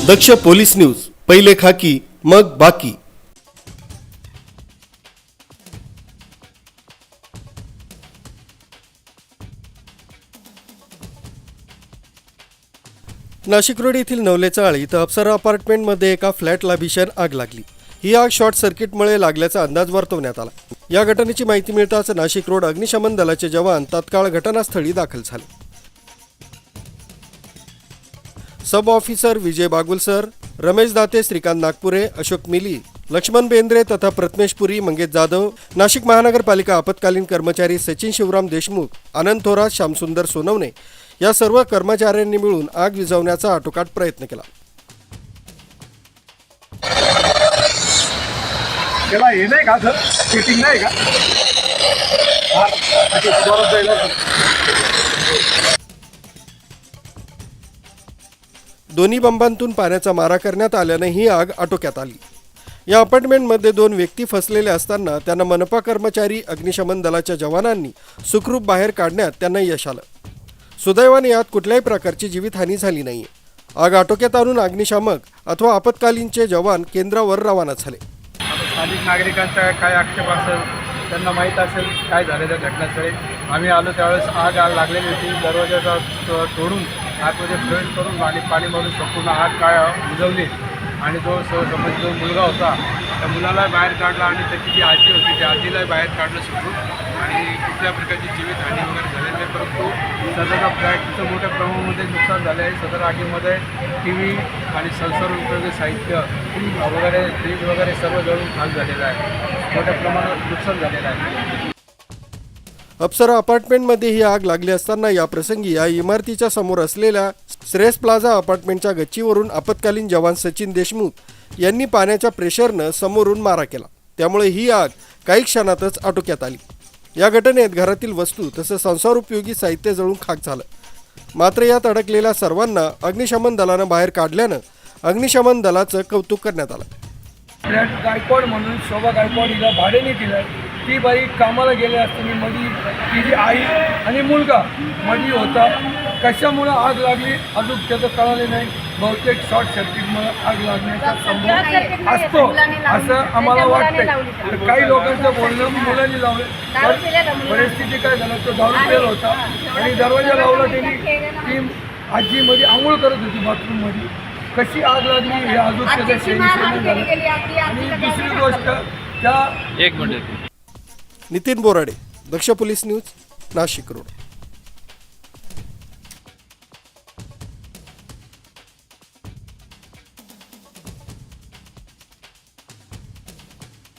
दक्ष police news, पहिले खाकी मग बाकी। नाशिक रोड येथील नवले चाळ इथं अप्सरा अपार्टमेंटमध्ये एका फ्लॅटला भीषण आग लागली। ही आग शॉर्ट सर्किटमुळे लागल्याचा अंदाज वर्तवण्यात आला। या घटनेची माहिती मिळताच नाशिक रोड अग्निशमन दलाचे जवान तात्काळ घटनास्थळी दाखल झाले। सब ऑफिसर विजय बागुलसर, रमेश दाते, श्रीकांत नागपुरे, अशोक मिली, लक्ष्मण बेंद्रे तथा प्रथमेश पुरी, मंगेश जाधव, नाशिक महानगरपालिका आपत्कालीन कर्मचारी सचिन शिवराम देशमुख, आनंद थोरात, श्यामसुंदर सोनवणे या सर्व कर्मचाऱ्यांनी मिळून आग विझवण्याचा आटोकाट प्रयत्न केला। त्याला हे नाही का सर, फिटिंग नाही का? दोन्ही बंबांतून पाण्याचा मारा करण्यात आल्याने ही आग आटोक्यात आली। या अपार्टमेंटमध्ये 2 व्यक्ती फसलेले असताना त्यांना मनपा कर्मचारी अग्निशमन दलाच्या जवानांनी सुखरूप बाहेर काढण्यात त्यांना यश आलं। सुदैवाने यात कुठल्याही प्रकारची जीवितहानी झाली नाही। आग आटोक्यात आणून अग्निशामक अथवा आपत्कालीनचे जवान केंद्रावर रवाना झाले। स्थानिक नागरिकांचा काय आक्षेप असेल, त्यांना माहीत असेल काय झालं त्या घटनास्थळी। आम्ही आलो त्यावेळेस आग लागलेली होती। दरवाजा तोडून आतमध्ये प्रवेश करून पाणी मारून संपूर्ण आग काय विझवली आणि जो मुलगा होता त्या मुलाला बाहेर काढला आणि त्याची जी आजी होती त्या आजीला बाहेर काढलं सुरू आणि कुठल्या प्रकारची जीवितहानी वगैरे झालेली नाही। परंतु सदर फ्लॅटचं मोठ्या प्रमाणामध्ये नुकसान झालं आहे। सदर आगीमध्ये TV आणि संसारोपयोगी साहित्य वगैरे, फ्रीज वगैरे सर्व जळून खाक झालेलं आहे। मोठ्या प्रमाणात नुकसान झालेलं आहे। अप्सरा अपार्टमेंटमध्ये ही आग लागली असताना या प्रसंगी या इमारतीच्या समोर असलेल्या श्रेयस प्लाझा अपार्टमेंटच्या गच्चीवरून आपत्कालीन जवान सचिन देशमुख यांनी पाण्याच्या प्रेशरनं समोरून मारा केला। त्यामुळे ही आग काही क्षणातच आटोक्यात आली। या घटनेत घरातील वस्तू तसंच संसारोपयोगी साहित्य जळून खाक झालं। मात्र यात अडकलेल्या सर्वांना अग्निशमन दलानं बाहेर काढल्यानं अग्निशमन दलाचं कौतुक करण्यात आलं। फ्लॅट गायकवाड म्हणून शोभा गायकवाड हिला भाड्याने दिलं। ती बाई कामाला गेले असताना मधी तिची आई आणि मुलगा मधी होता। कशामुळे आग लागली अजून त्याचं कळालं नाही। बहुतेक शॉर्ट सर्किटमुळे आग लागण्याचा संभव असतो असं आम्हाला वाटतंय। काही लोकांचं बोलणं मुलांनी लावलं। परिस्थिती काय झालं, तो दारू पेल होता आणि दरवाजा लावला त्यांनी। ती आजीमध्ये आंघोळ करत होती बाथरूममध्ये। कशी आग लागली हे अजून त्याचं शेणी झालं। आणि दुसरी गोष्ट त्या नितीन बोराडे, दक्ष पोलीस न्यूज, नाशिक रोड।